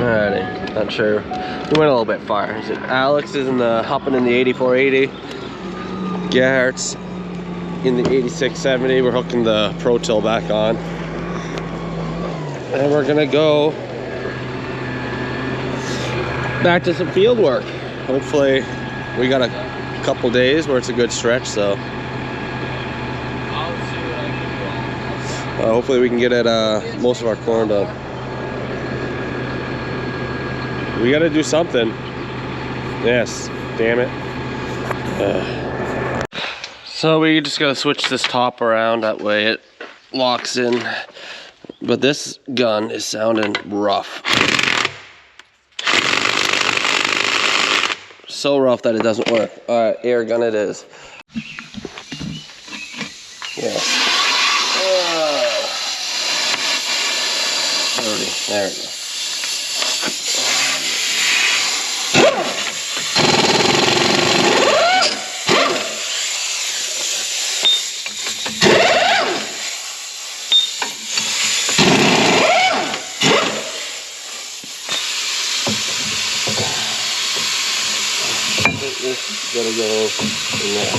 Alrighty, not sure. We went a little bit far. Alex is hopping in the 8480. Gerhardt's in the 8670. We're hooking the Pro Till back on. And we're gonna go back to some field work. Hopefully we got a couple days where it's a good stretch, so hopefully we can get at most of our corn done. We gotta do something. Yes, damn it. So we just gotta switch this top around, that way it locks in. But this gun is sounding rough. So rough that it doesn't work. Alright, air gun it is. Yeah. There we go. This gotta go in there.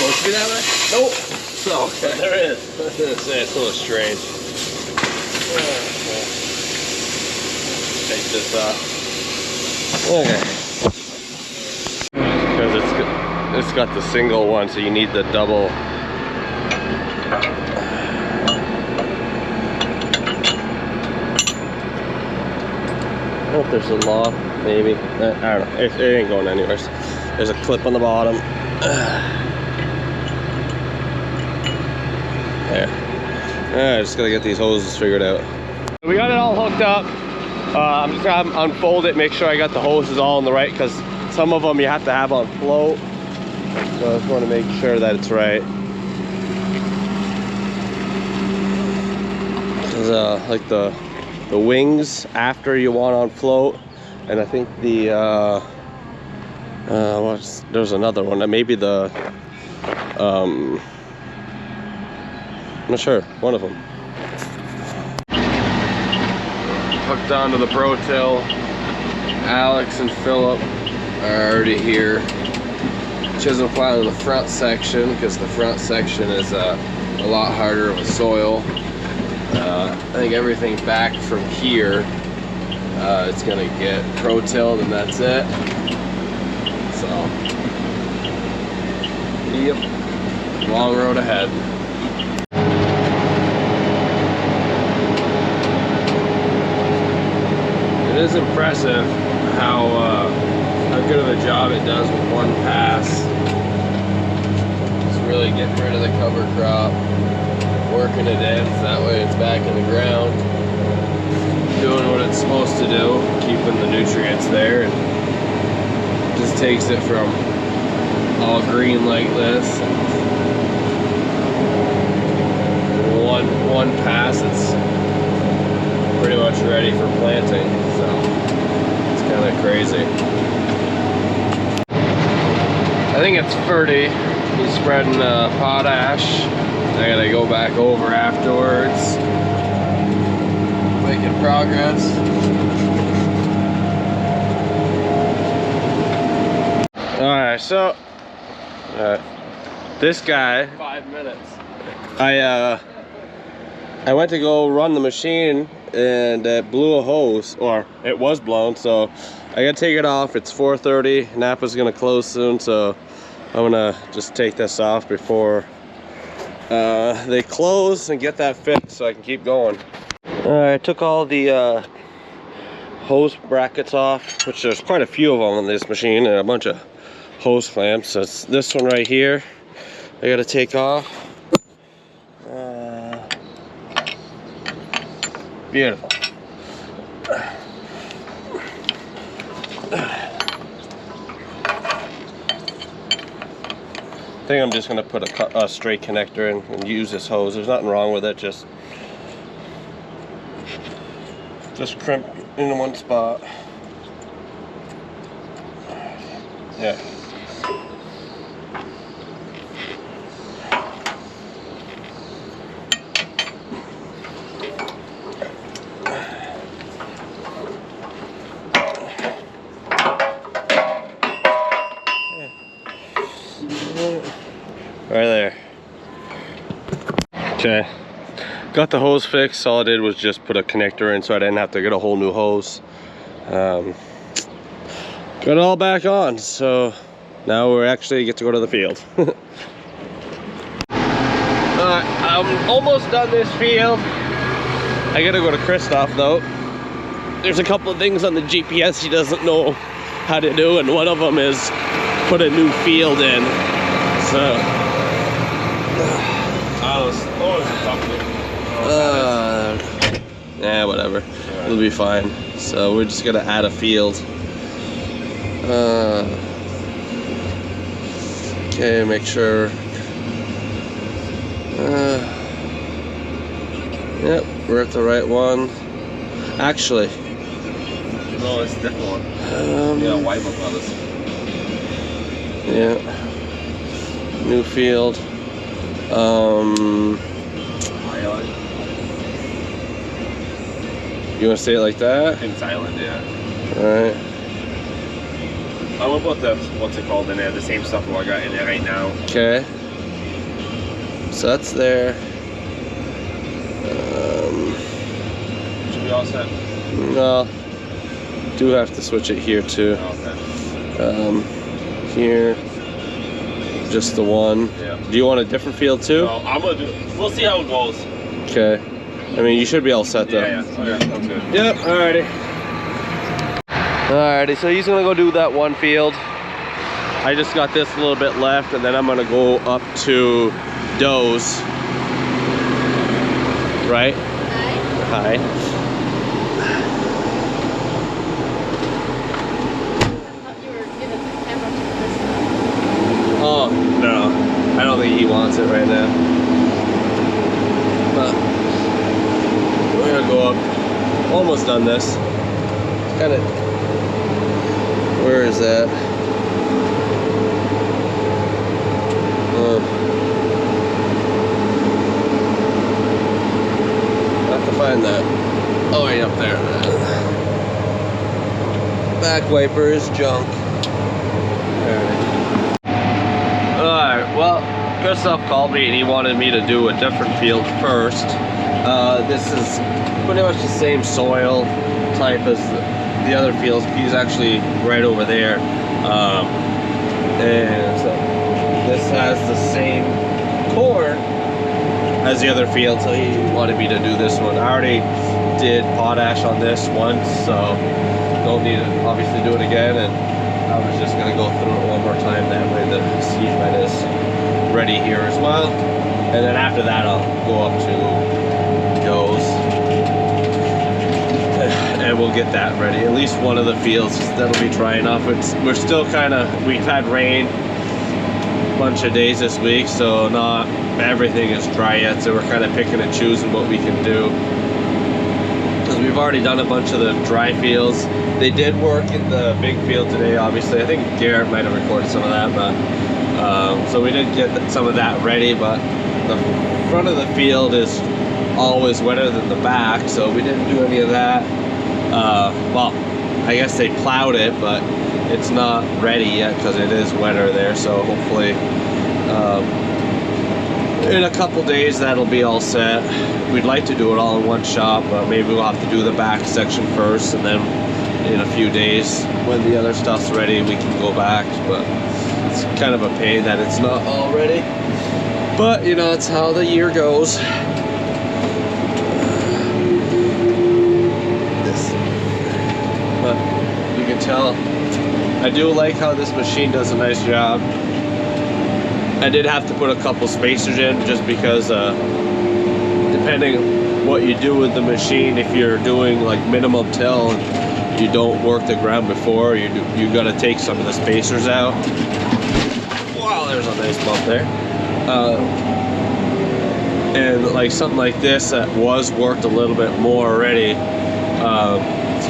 Supposed to be that way? Nope. No, okay. There is. I was gonna say it's a little strange. Take this off. Okay. Because it's got the single one, so you need the double. I don't know if there's a lock, maybe. I don't know. It ain't going anywhere. There's a clip on the bottom. Yeah, just gotta get these hoses figured out. We got it all hooked up. I'm just gonna unfold it, make sure I got the hoses all in the right, because some of them you have to have on float. So I just want to make sure that it's right. There's like the wings after you want on float, and I think the there's another one. Maybe the I'm not sure, one of them. Hooked onto the Pro Till. Alex and Philip are already here. Chisel plowing the front section, because the front section is a lot harder of a soil. I think everything back from here, it's gonna get Pro Tilled, and that's it. So, yep, long road ahead. It is impressive how good of a job it does with one pass. Just really getting rid of the cover crop, working it in so that way it's back in the ground, doing what it's supposed to do, keeping the nutrients there, and just takes it from all green like this. One pass, it's pretty much ready for planting, so it's kind of crazy. I think it's 30. He's spreading potash. I gotta go back over afterwards. Making progress. Alright, so this guy, 5 minutes. I went to go run the machine and it blew a hose, or it was blown, so I gotta take it off. It's 4:30. Napa's gonna close soon, so I'm gonna just take this off before they close and get that fixed so I can keep going. I took all the hose brackets off, which there's quite a few of them on this machine, and a bunch of hose clamps. So it's this one right here I gotta take off. Beautiful. I think I'm just gonna put a straight connector in and use this hose. There's nothing wrong with it, just crimp in one spot. Yeah. Right there. Okay. Got the hose fixed. All I did was just put a connector in so I didn't have to get a whole new hose. Got it all back on, so now we actually get to go to the field. I'm almost done this field. I gotta go to Christoph though. There's a couple of things on the GPS he doesn't know how to do, and one of them is put a new field in. So yeah, whatever. It'll be fine. So we're just gonna add a field. Okay, make sure. Yep, we're at the right one. Actually, no, it's a different one. Yeah, white one brothers. Yeah. New field. You want to say it like that? Kings Island, yeah. Alright. I won't put the, what's it called in there, the same stuff I got in there right now. Okay. So that's there. Should be all set? No. Do have to switch it here too. Okay. Here. Just the one. Yeah. Do you want a different field too? No, I'm gonna do, we'll see how it goes. Okay. I mean, you should be all set though. Yeah, yeah. Okay, sounds good. Yep, alrighty. Alrighty, so he's gonna go do that one field. I just got this a little bit left, and then I'm gonna go up to Doe's. Right? Hi. Hi. Oh, no. I don't think he wants it right now. But we're gonna go up. Almost done this. Kind of. Where is that? Have to find that. Oh, right up there. Back wiper is junk. Alright, well, Christoph called me and he wanted me to do a different field first. This is pretty much the same soil type as the other fields. He's actually right over there. And so this has the same corn as the other field, so he wanted me to do this one. I already did potash on this once, so don't need to obviously do it again, and I was just going to go through it one more time, that way the seed bed is ready here as well. And then after that I'll go up to Doe's and we'll get that ready. At least one of the fields that'll be dry enough. We're still kind of, we've had rain a bunch of days this week, so not everything is dry yet, so we're kind of picking and choosing what we can do, because we've already done a bunch of the dry fields. They did work in the big field today, obviously. I think Garrett might have recorded some of that, but so we did get some of that ready, but the front of the field is always wetter than the back, so we didn't do any of that. Well, I guess they plowed it, but it's not ready yet because it is wetter there, so hopefully in a couple days that'll be all set. We'd like to do it all in one shot, but maybe we'll have to do the back section first and then in a few days when the other stuff's ready. We can go back, but it's kind of a pain that it's not all ready. But you know, it's how the year goes. But you can tell I do like how this machine does a nice job. I did have to put a couple spacers in just because depending what you do with the machine, if you're doing like minimum till and you don't work the ground before, you got to take some of the spacers out. Wow, there's a nice bump there. And like something like this that was worked a little bit more already,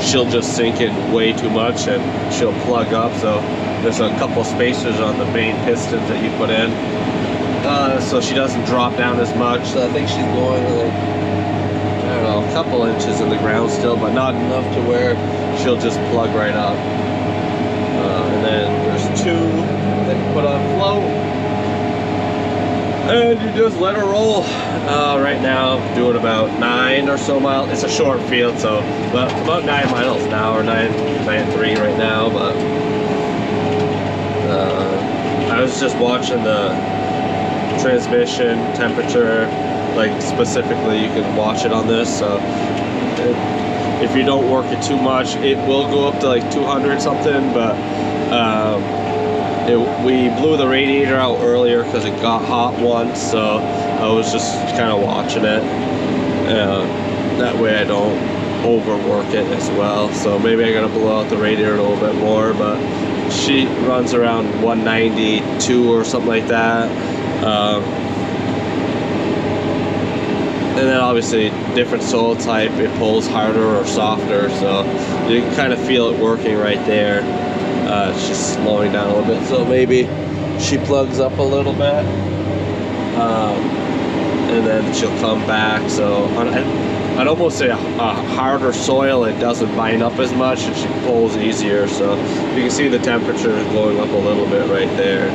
she'll just sink in way too much and she'll plug up. So there's a couple spacers on the main pistons that you put in, so she doesn't drop down as much. So I think she's going like, I don't know, a couple inches in the ground still, but not enough to where she'll just plug right up. And then there's two that you put on float, and you just let her roll. Right now, doing about 9 or so miles. It's a short field, so about 9 miles an hour, 9.3 right now. But I was just watching the transmission temperature, like specifically you can watch it on this. So if you don't work it too much, it will go up to like 200 something. But we blew the radiator out earlier because it got hot once, so I was just kind of watching it. That way I don't overwork it as well. So maybe I gotta blow out the radiator a little bit more, but she runs around 192 or something like that. And then obviously different soil type, it pulls harder or softer, so you can kind of feel it working right there. It's just slowing down a little bit, so maybe she plugs up a little bit, and then she'll come back. So I'd almost say a harder soil, it doesn't bind up as much and she pulls easier. So you can see the temperature is going up a little bit right there.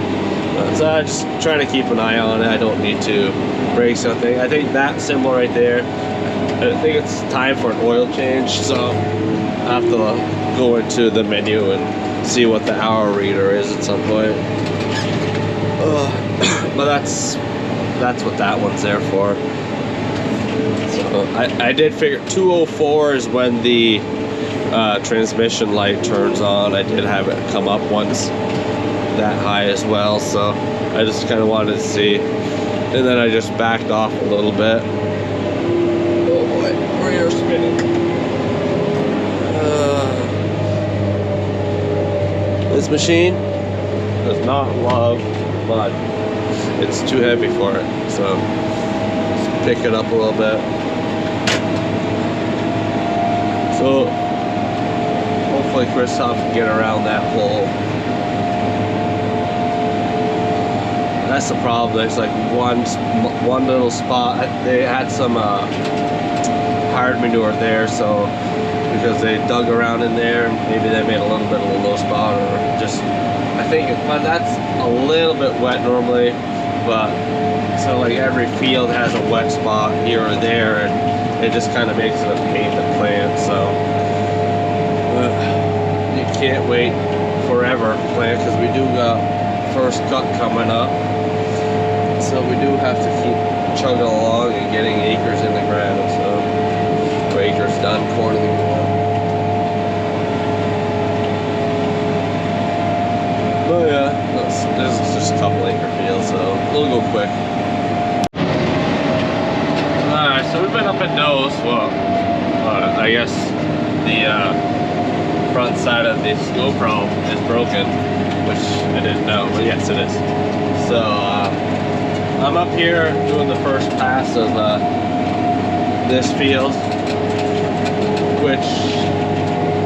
So I just trying to keep an eye on it. I don't need to break something. I think that symbol right there, I think it's time for an oil change, so I have to go into the menu and see what the hour reader is at some point. But that's what that one's there for. So I did figure 204 is when the transmission light turns on. I did have it come up once that high as well, so I just kind of wanted to see, and then I just backed off a little bit. Oh boy, rear spinning. This machine does not love mud. It's too heavy for it, so just pick it up a little bit. So hopefully Christoph can get around that hole. That's the problem. There's like one little spot. They had some hard manure there, so because they dug around in there, maybe they made a little bit of a low spot, or just, I think, but that's a little bit wet normally, but so like every field has a wet spot here or there, and it just kind of makes it a pain to plant. So you can't wait forever to plant, because we do got first cut coming up, so we do have to keep chugging along and getting acres in the ground. So acres done, corn in the ground. Oh yeah, this is just a couple acre field, so it'll go quick. Alright, so we've been up at Nose. Well, I guess the front side of this GoPro is broken, which I didn't know, but yes it is. So I'm up here doing the first pass of this field, which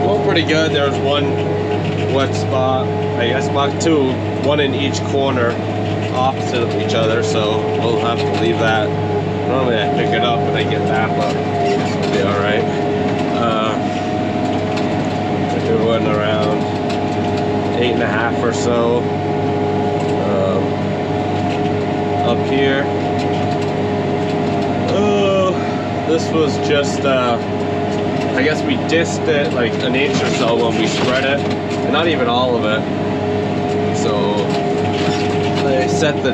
going pretty good. There was one wet spot, I guess about two, one in each corner opposite of each other, so we'll have to leave that. Normally I pick it up and I get that, but it'll be alright. We're running around 8.5 or so. Up here, this was just I guess we disced it like an inch or so when we spread it, and not even all of it. So I set the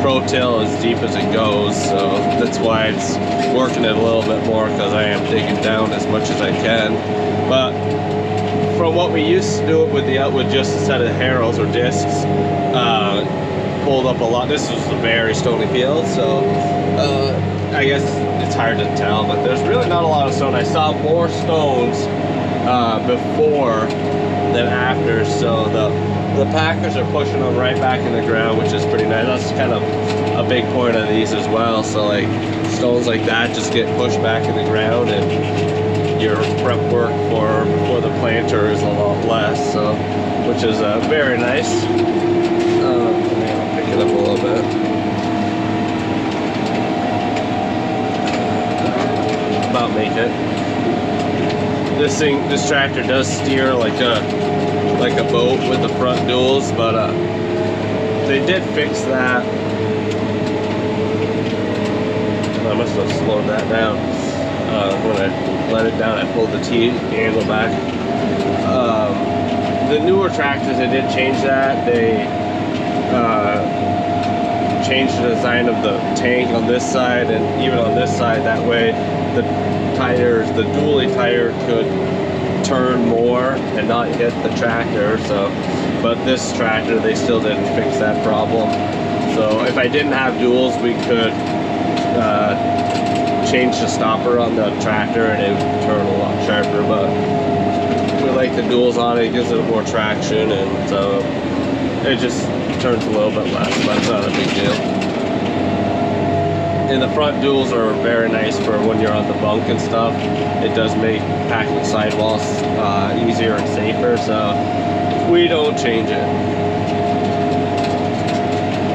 Pro-Till as deep as it goes, so that's why it's working it a little bit more, because I am digging down as much as I can. But from what we used to do it with just a set of harrows or discs, pulled up a lot. This was a very stony field, so I guess it's hard to tell, but there's really not a lot of stone. I saw more stones before than after, so the packers are pushing them right back in the ground, which is pretty nice. That's kind of a big point of these as well. So like stones like that just get pushed back in the ground, and your prep work for the planter is a lot less. So, which is very nice. I'll pick it up a little bit. About make it. This tractor does steer like a boat with the front duals, but they did fix that. I must have slowed that down. When I let it down, I pulled the T-handle back. The newer tractors, they did change that. They changed the design of the tank on this side and even on this side. That way the tires, the dually tire could turn more and not hit the tractor. So, but this tractor, they still didn't fix that problem. So if I didn't have duals, we could change the stopper on the tractor and it would turn a lot sharper. But we like the duals on it. It gives it more traction, and so it just turns a little bit less, but it's not a big deal. And the front duals are very nice for when you're on the bunk and stuff. It does make packing sidewalls easier and safer, so we don't change it.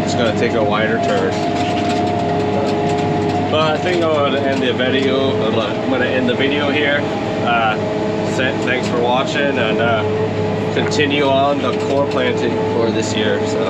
It's gonna take a wider turn. But I think I'm gonna end the video. I'm gonna end the video here. Thanks for watching, and continue on the core planting for this year. So.